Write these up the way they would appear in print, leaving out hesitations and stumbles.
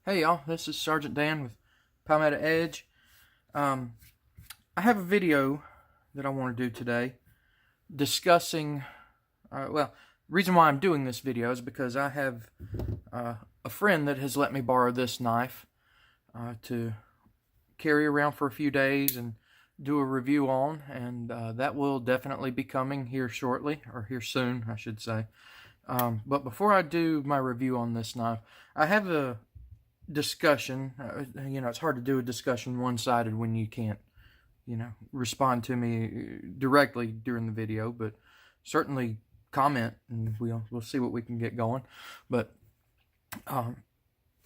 Hey y'all, this is Sergeant Dan with Palmetto Edge. I have a video that I want to do today discussing, the reason why I'm doing this video is because I have a friend that has let me borrow this knife to carry around for a few days and do a review on, and that will definitely be coming here shortly, or here soon, I should say. But before I do my review on this knife, I have a discussion. It's hard to do a discussion one-sided when you can't, respond to me directly during the video, but certainly comment and we'll see what we can get going. But I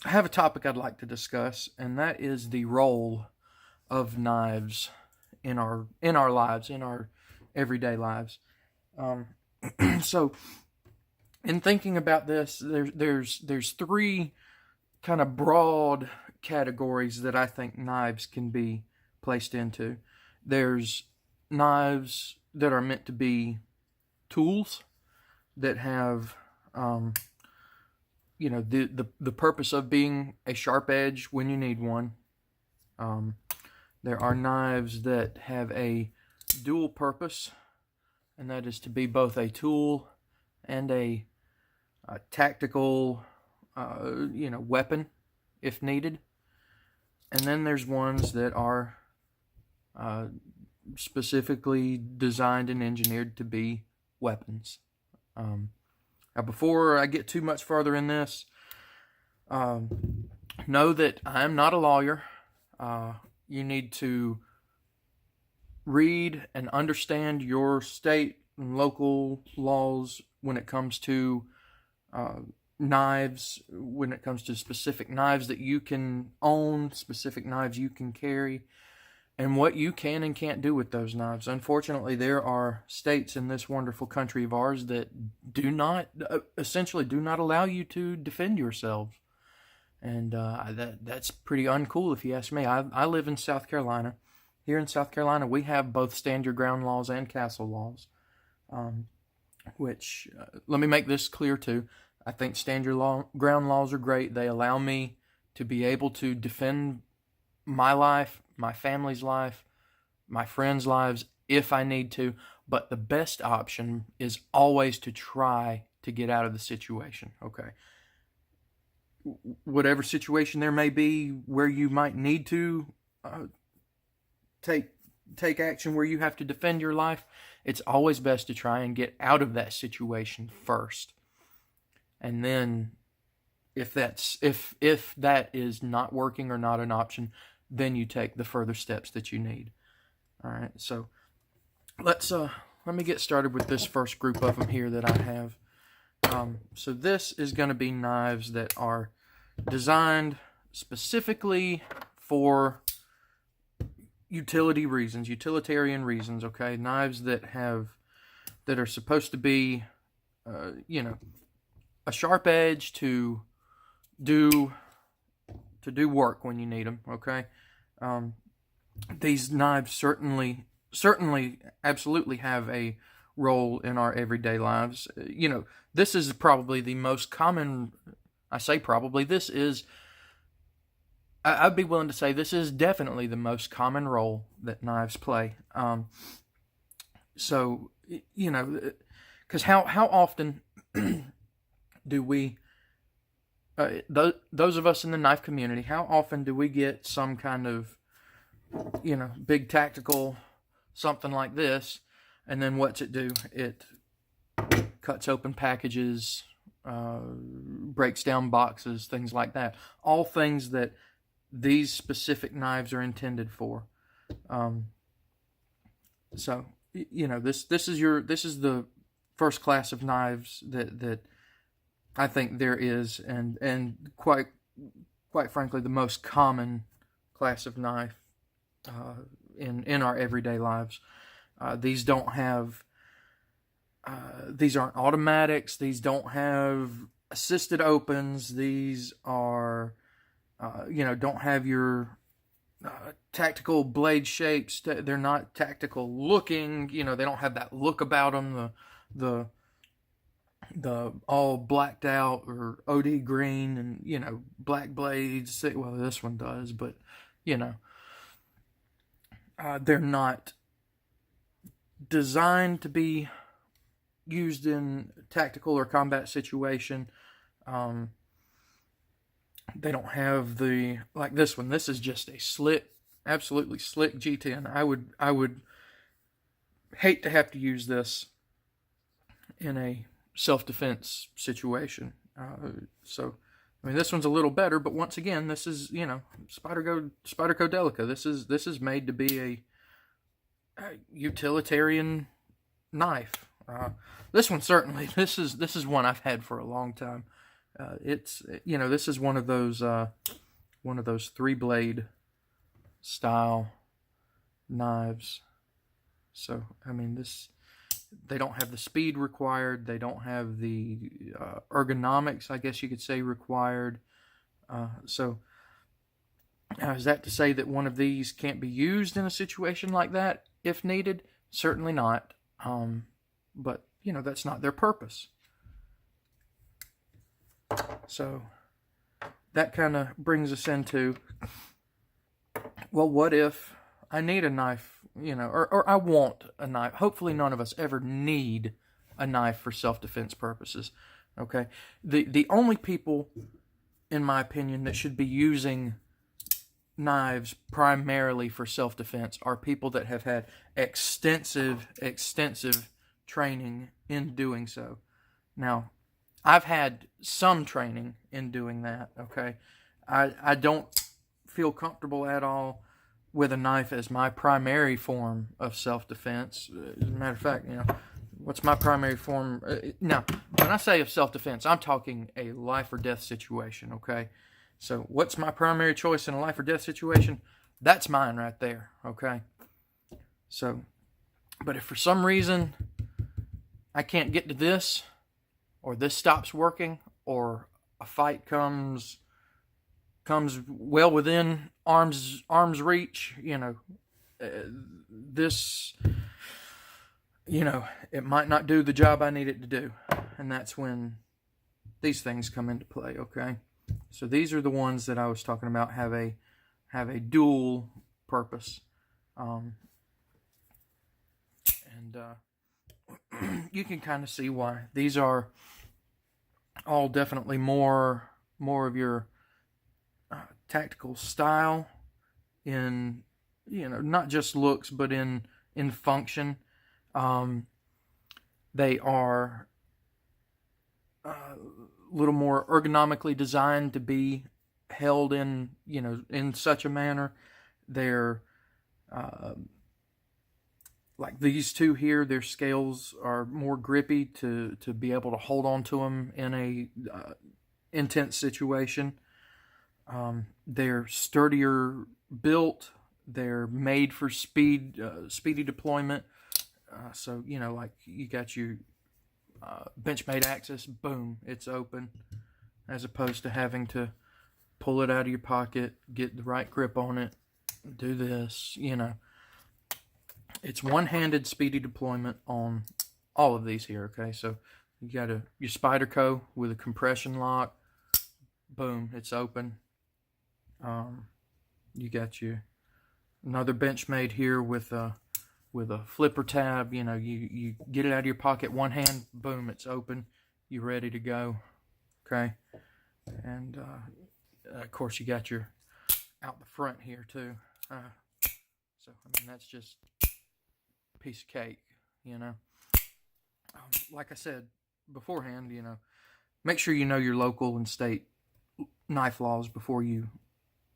have a topic I'd like to discuss, and that is the role of knives in our lives, in our everyday lives. So, in thinking about this, there's three kind of broad categories that I think knives can be placed into. There's knives that are meant to be tools that have, the purpose of being a sharp edge when you need one. There are knives that have a dual purpose, and that is to be both a tool and a tactical weapon if needed. And then there's ones that are specifically designed and engineered to be weapons. Now, before I get too much further in this, know that I'm not a lawyer. You need to read and understand your state and local laws when it comes to knives, when it comes to specific knives that you can own, specific knives you can carry, and what you can and can't do with those knives. Unfortunately, there are states in this wonderful country of ours that do not, essentially do not allow you to defend yourself. And that's pretty uncool if you ask me. I live in South Carolina. Here in South Carolina, we have both stand your ground laws and castle laws, which, let me make this clear too. I think stand your ground laws are great. They allow me to be able to defend my life, my family's life, my friends' lives if I need to. But the best option is always to try to get out of the situation, okay? Whatever situation there may be where you might need to take action, where you have to defend your life, it's always best to try and get out of that situation first. And then if that is not working or not an option, then you take the further steps that you need. All right, so let me get started with this first group of them here that I have. So this is going to be knives that are designed specifically for utilitarian reasons, okay? Knives that are supposed to be, a sharp edge to do work when you need them, okay? These knives certainly, absolutely have a role in our everyday lives. This is probably the most common, I'd be willing to say this is definitely the most common role that knives play. Because how often do we, those of us in the knife community, how often do we get some kind of, big tactical something like this, and then what's it do? It cuts open packages, breaks down boxes, things like that. All things that these specific knives are intended for. So this is the first class of knives that I think there is, and quite frankly, the most common class of knife in our everyday lives. These aren't automatics. These don't have assisted opens. These are, don't have your tactical blade shapes. They're not tactical looking. They don't have that look about them. The the all blacked out or OD green and, you know, black blades. Well, this one does, but, you know, they're not designed to be used in tactical or combat situation. They don't have the, like this one. This is just a slick, absolutely slick G10. I would hate to have to use this in a self-defense situation. So, I mean, this one's a little better, but once again, this is, you know, Spyderco Delica. This is made to be a utilitarian knife. This one certainly. This is one I've had for a long time. It's, you know, this is one of those 3-blade style knives. So I mean, they don't have the speed required. They don't have the ergonomics, I guess you could say, required. So is that to say that one of these can't be used in a situation like that if needed? Certainly not. But, you know, that's not their purpose. So that kind of brings us into, well, what if I need a knife, you know, or I want a knife? Hopefully none of us ever need a knife for self-defense purposes, okay? The only people, in my opinion, that should be using knives primarily for self-defense are people that have had extensive training in doing so. Now, I've had some training in doing that, okay? I don't feel comfortable at all with a knife as my primary form of self-defense. As a matter of fact, you know, what's my primary form? Now, when I say of self-defense, I'm talking a life or death situation, okay? So what's my primary choice in a life or death situation? That's mine right there, okay? So, but if for some reason I can't get to this, or this stops working, or a fight comes well within arm's reach, you know, this, you know, it might not do the job I need it to do. And that's when these things come into play, okay? So these are the ones that I was talking about have a dual purpose. You can kind of see why. These are all definitely more of your tactical style in, you know, not just looks, but in function. They are a little more ergonomically designed to be held in, you know, in such a manner. They're like these two here, their scales are more grippy to be able to hold on to them in a intense situation. They're sturdier built. They're made for speedy deployment. So, you know, like you got your Benchmade axis, boom, it's open, as opposed to having to pull it out of your pocket, get the right grip on it, do this, you know. It's one-handed speedy deployment on all of these here, okay? So you got your Spyderco with a compression lock, boom, it's open. You got another Benchmade here with a flipper tab. You know, you get it out of your pocket, one hand, boom, it's open. You're ready to go, okay? And of course you got your out the front here too. So I mean, that's just a piece of cake, you know. Like I said beforehand, you know, make sure you know your local and state knife laws before you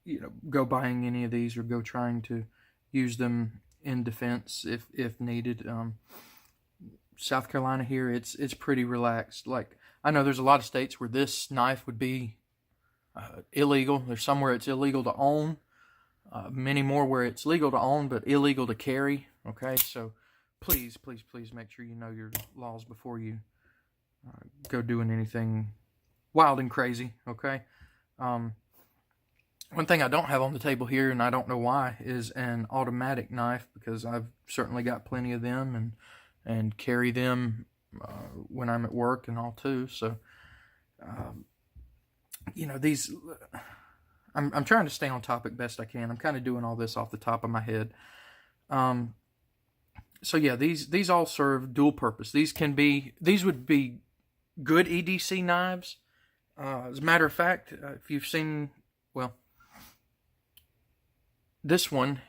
know, go buying any of these or go trying to use them in defense if needed. South Carolina here, it's pretty relaxed. Like, I know there's a lot of states where this knife would be illegal. There's somewhere it's illegal to own. Many more where it's legal to own but illegal to carry. Okay, so please make sure you know your laws before you go doing anything wild and crazy. Okay. One thing I don't have on the table here, and I don't know why, is an automatic knife, because I've certainly got plenty of them and carry them when I'm at work and all too. So, you know, these, I'm trying to stay on topic best I can. I'm kind of doing all this off the top of my head. So yeah, these all serve dual purpose. These would be good EDC knives. As a matter of fact, if you've seen, well, this one,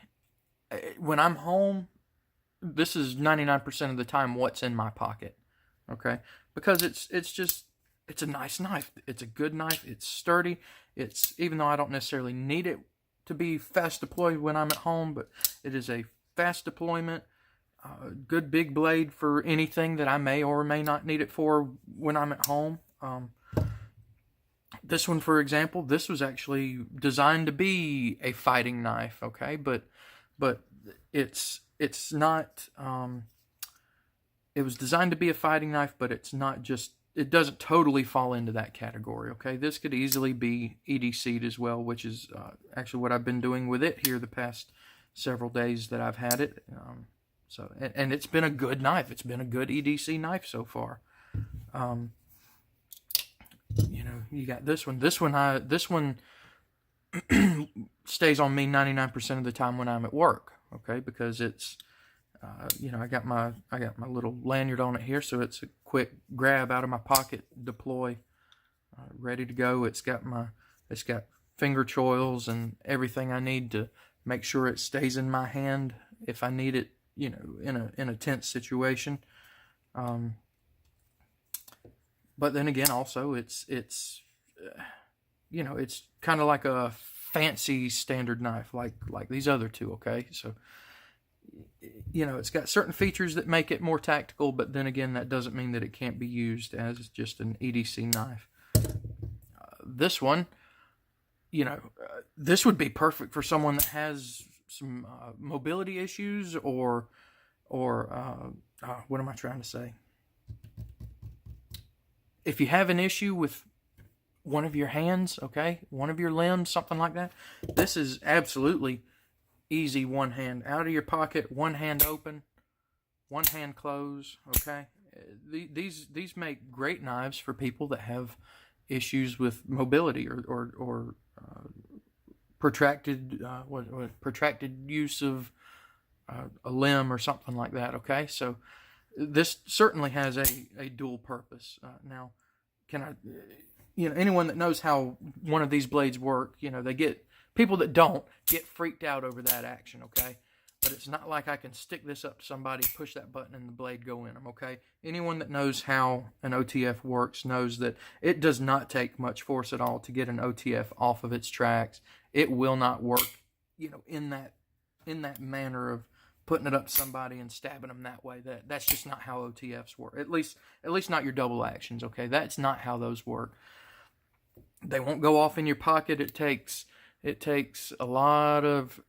when I'm home, this is 99% of the time what's in my pocket, okay? Because it's a nice knife. It's a good knife. It's sturdy. Even though I don't necessarily need it to be fast deployed when I'm at home, but it is a fast deployment, good big blade for anything that I may or may not need it for when I'm at home. This one, for example, this was actually designed to be a fighting knife, okay? But it's not. It was designed to be a fighting knife, but it's not just. It doesn't totally fall into that category, okay? This could easily be EDC'd as well, which is actually what I've been doing with it here the past several days that I've had it. So and it's been a good knife. It's been a good EDC knife so far. You know, you got this one. This one stays on me 99% of the time when I'm at work. Okay, because it's, you know, I got my little lanyard on it here, so it's a quick grab out of my pocket, deploy, ready to go. It's got finger choils and everything I need to make sure it stays in my hand if I need it, you know, in a tense situation. But then again, also it's you know, it's kind of like a fancy standard knife, like these other two. Okay, so you know, it's got certain features that make it more tactical, but then again, that doesn't mean that it can't be used as just an EDC knife. This one, you know, this would be perfect for someone that has some mobility issues or what am I trying to say? If you have an issue with one of your hands, okay, one of your limbs, something like that, this is absolutely easy. One hand out of your pocket, one hand open, one hand close, okay? These make great knives for people that have issues with mobility or protracted protracted use of a limb or something like that, okay? So this certainly has a dual purpose. Now, you know, anyone that knows how one of these blades work, you know, people that don't get freaked out over that action, okay? But it's not like I can stick this up to somebody, push that button, and the blade go in them, okay? Anyone that knows how an OTF works knows that it does not take much force at all to get an OTF off of its tracks. It will not work, you know, in that manner of putting it up to somebody and stabbing them that way. That's just not how OTFs work. At least not your double actions, okay? That's not how those work. They won't go off in your pocket. There's a lot of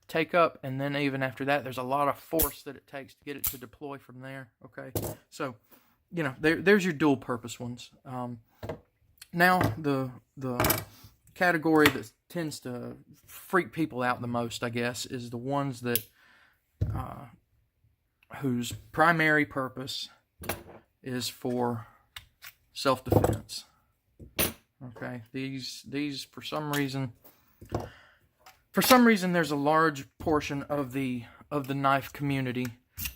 take up, and then even after that, there's a lot of force that it takes to get it to deploy from there, okay? So, you know, there's your dual purpose ones. Now, the category that tends to freak people out the most, I guess, is the ones that whose primary purpose is for self-defense. Okay, these for some reason there's a large portion of the knife community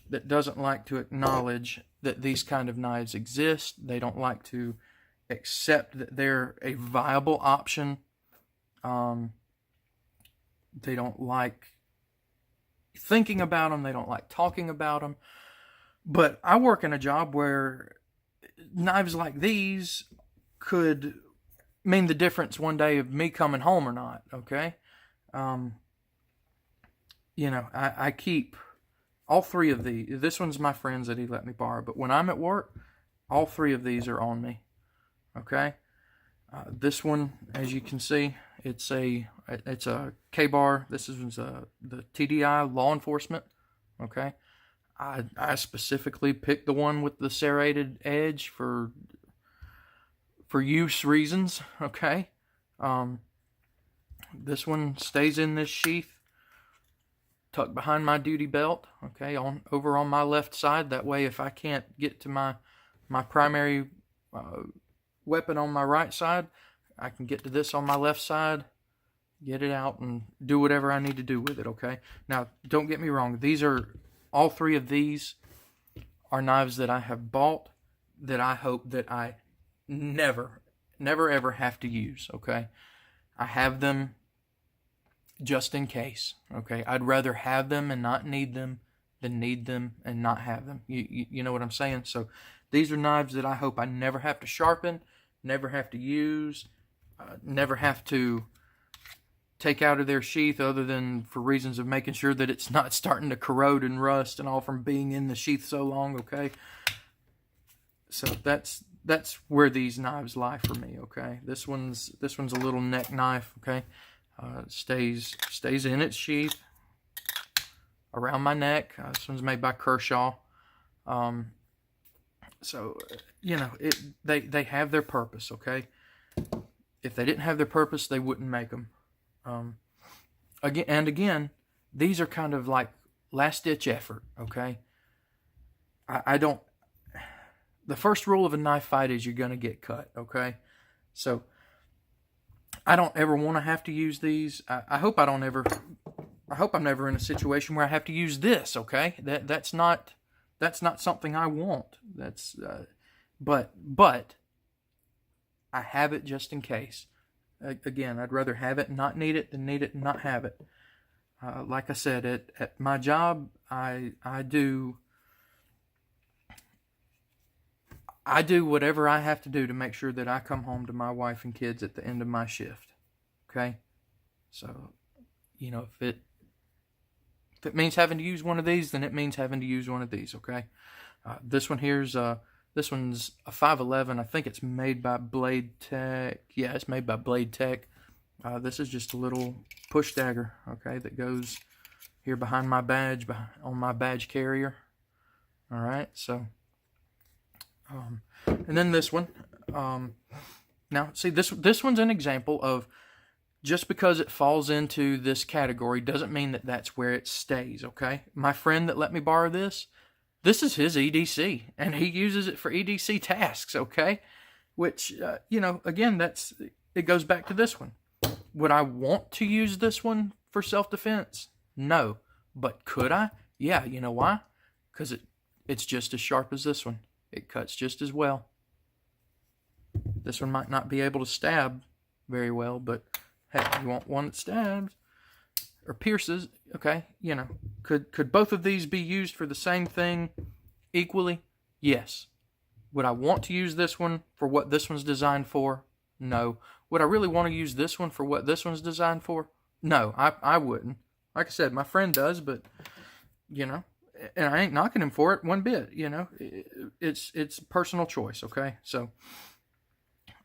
that doesn't like to acknowledge that these kind of knives exist. They don't like to accept that they're a viable option. They don't like thinking about them. They don't like talking about them. But I work in a job where knives like these could mean the difference one day of me coming home or not, okay? You know, I keep all three of these. This one's my friend's that he let me borrow, but when I'm at work, all three of these are on me, okay? This one, as you can see, it's a K-bar. This is the TDI law enforcement, okay? I specifically picked the one with the serrated edge for use reasons, okay? This one stays in this sheath tucked behind my duty belt, okay, over on my left side. That way, if I can't get to my primary weapon on my right side, I can get to this on my left side, get it out, and do whatever I need to do with it, okay? Now, don't get me wrong. All three of these are knives that I have bought that I hope that I never ever have to use, okay? I have them just in case, okay? I'd rather have them and not need them than need them and not have them. You know what I'm saying? So these are knives that I hope I never have to sharpen, never have to use, never have to take out of their sheath, other than for reasons of making sure that it's not starting to corrode and rust and all from being in the sheath so long, okay? So that's where these knives lie for me, okay? This one's a little neck knife, okay? Stays in its sheath around my neck. This one's made by Kershaw. So you know, they have their purpose, okay? If they didn't have their purpose, they wouldn't make them. Again, these are kind of like last-ditch effort, okay? I don't... The first rule of a knife fight is you're going to get cut, okay? So, I don't ever want to have to use these. I hope I'm never in a situation where I have to use this, okay? That's not something I want. But I have it just in case. Again, I'd rather have it and not need it than need it and not have it. Like I said, at my job, I do whatever I have to do to make sure that I come home to my wife and kids at the end of my shift. Okay? So, you know, if it means having to use one of these, then it means having to use one of these, okay? This one's a 511. I think it's made by Blade Tech. Yeah, it's made by Blade Tech. This is just a little push dagger, okay, that goes here behind my badge, on my badge carrier. All right, so... and then this one. Now, see, this one's an example of just because it falls into this category doesn't mean that that's where it stays, okay? My friend that let me borrow this is his EDC, and he uses it for EDC tasks, okay? Which, you know, again, it goes back to this one. Would I want to use this one for self-defense? No. But could I? Yeah, you know why? Because it's just as sharp as this one. It cuts just as well. This one might not be able to stab very well, but hey, you want one that stabs or pierces, okay? You know, could both of these be used for the same thing equally? Yes. Would I want to use this one for what this one's designed for? No. Would I really want to use this one for what this one's designed for? No, I wouldn't. Like I said, my friend does, but, you know, and I ain't knocking him for it one bit, you know. It's personal choice, okay? So,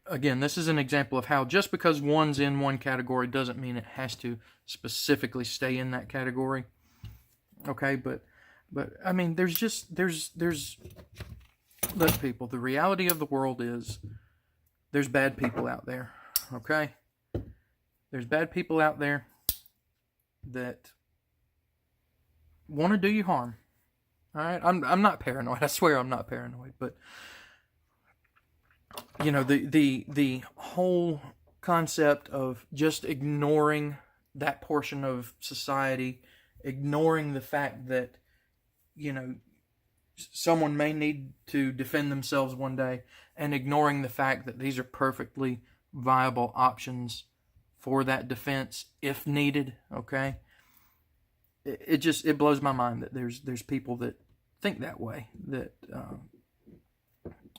again, this is an example of how just because one's in one category doesn't mean it has to specifically stay in that category, okay? But I mean, there's look, people, the reality of the world is there's bad people out there, okay? There's bad people out there that want to do you harm. All right, I'm not paranoid. I swear I'm not paranoid. But you know, the whole concept of just ignoring that portion of society, ignoring the fact that, you know, someone may need to defend themselves one day, and ignoring the fact that these are perfectly viable options for that defense if needed. Okay. It blows my mind that there's people that think that way. That,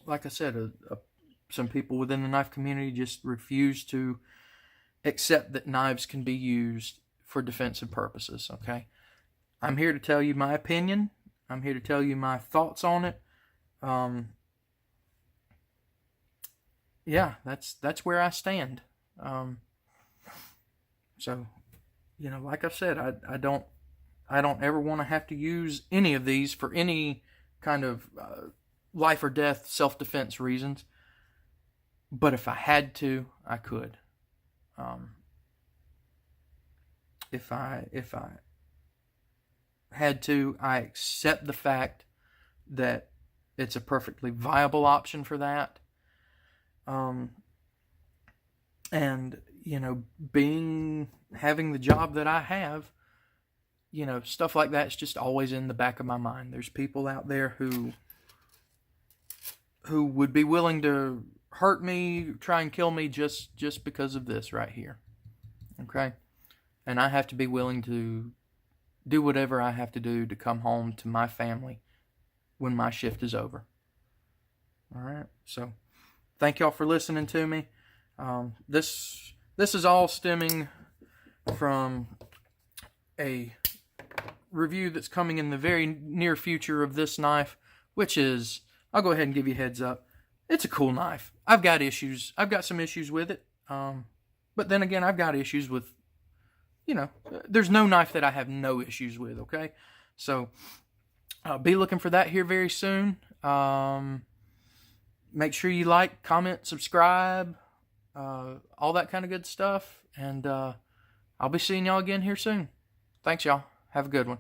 like I said, some people within the knife community just refuse to accept that knives can be used for defensive purposes. Okay, I'm here to tell you my opinion. I'm here to tell you my thoughts on it. Yeah, that's where I stand. So, you know, like I said, I don't ever want to have to use any of these for any kind of life or death self-defense reasons. But if I had to, I could. If I had to. I accept the fact that it's a perfectly viable option for that. And, you know, having the job that I have, you know, stuff like that's just always in the back of my mind. There's people out there who would be willing to hurt me, try and kill me just because of this right here. Okay? And I have to be willing to do whatever I have to do to come home to my family when my shift is over. All right? So, thank y'all for listening to me. This is all stemming from a review that's coming in the very near future of this knife, which is, I'll go ahead and give you a heads up. It's a cool knife. I've got issues. I've got some issues with it. But then again, I've got issues with, you know, there's no knife that I have no issues with, okay? So, be looking for that here very soon. Make sure you like, comment, subscribe, all that kind of good stuff. And I'll be seeing y'all again here soon. Thanks, y'all. Have a good one.